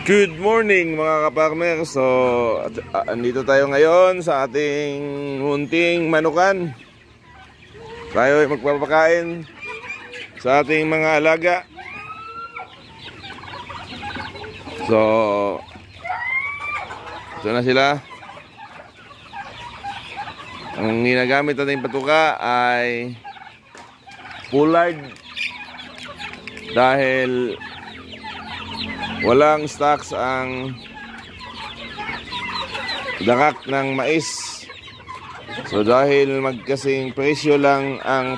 Good morning mga kaparmer. So andito tayo ngayon sa ating munting manukan. Tayo ay magpapakain sa ating mga alaga. So ito na sila. Ang ginagamit nating patuka ay pollard dahil walang stocks ang dakak ng mais. So dahil magkasing presyo lang ang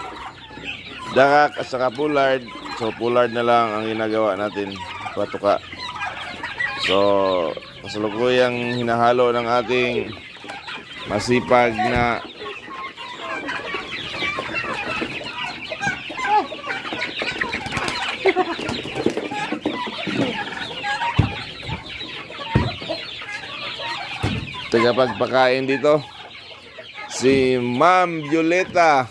dakak at saka pollard, so pollard na lang ang ginagawa natin, patuka. So kasalukuyang hinahalo ng ating masipag na tagapagpakain dito, si Ma'am Violeta.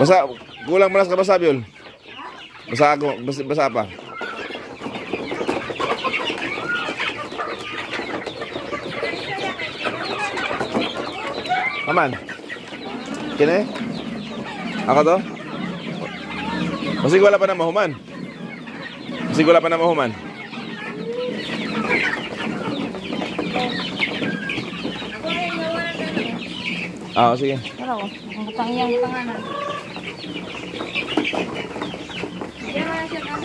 Basa, kulang manas ka basa, Viol? Basa ako, basa pa. Aman. Kine? Ako to? Masig wala pa na mahuman. Masig wala pa na mahuman. Ah, sige. Pero, ang katangiyang panganan. Diyan na siya ng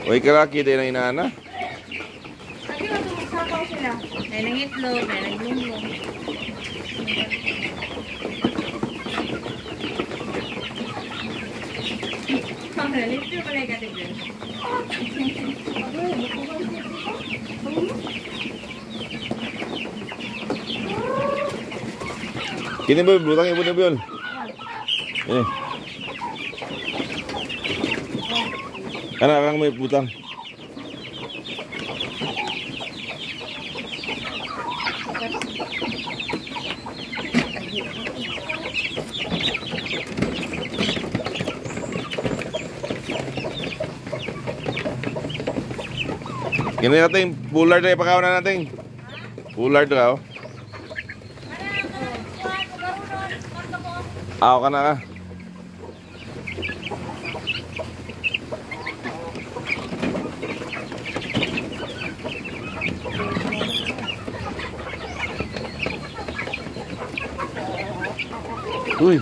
Uy, kalaki din ang inaana. Lagi na tumagsakaw sila. May nangitlog, may naglunglong. Lito pala yung katigil. Kini ba butang ibu na Biol? Eh. Kana lang may butang. Kini natin pollard na ipakaw na natin. Pollard raw. Ako ka na ka. Uy.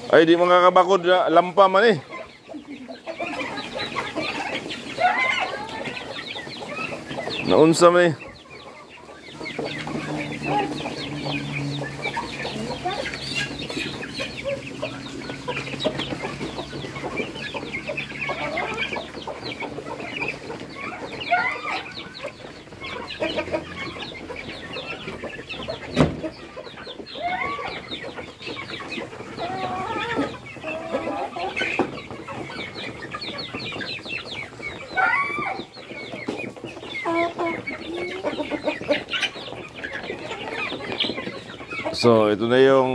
Ay, di mga kabakod na lampa man eh. Naunsa man eh. So, ito na yung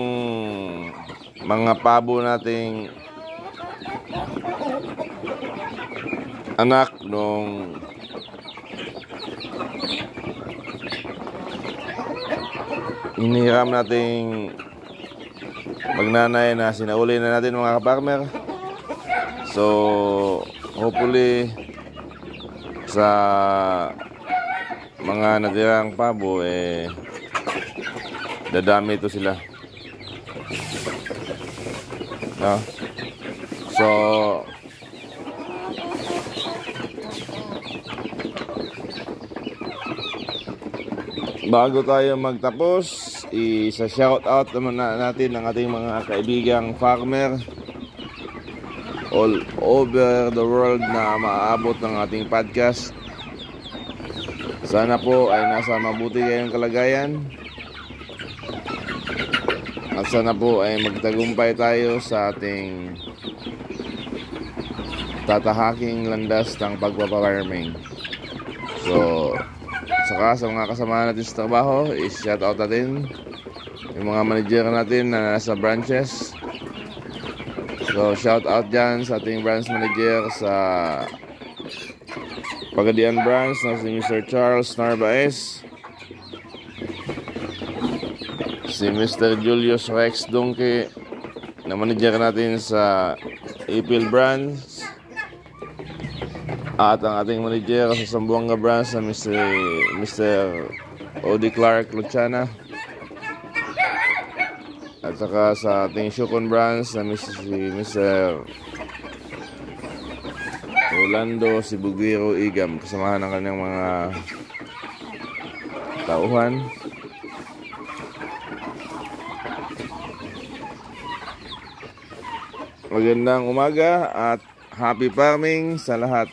mga pabo nating anak nung inihiram nating magnanay na sinauli na natin mga kaparmer. So, hopefully sa mga natirang pabo dadami ito sila, no? So bago tayo magtapos, isa-shout out naman natin ang ating mga kaibigang farmer all over the world na maaabot ng ating podcast. Sana po ay nasa mabuti kayong kalagayan. At sana po ay magtagumpay tayo sa ating tatahaking landas ng pagpapawarming. So, saka sa mga kasama natin sa trabaho, i-shoutout natin yung mga manager natin na nasa branches. So, shoutout dyan sa ating branch manager sa Pagadian branch na si Mr. Charles Narvaez, si Mr. Julius Rex Dunque na manager natin sa Ipil branch, at ang ating manager sa Zamboanga branch na Mr. Odi Clark Luciana, at saka sa ating Shukon branch na Mr. Orlando Sibugiro Igam, kasamahan ng kanyang mga tauhan. Magandang umaga at happy farming sa lahat.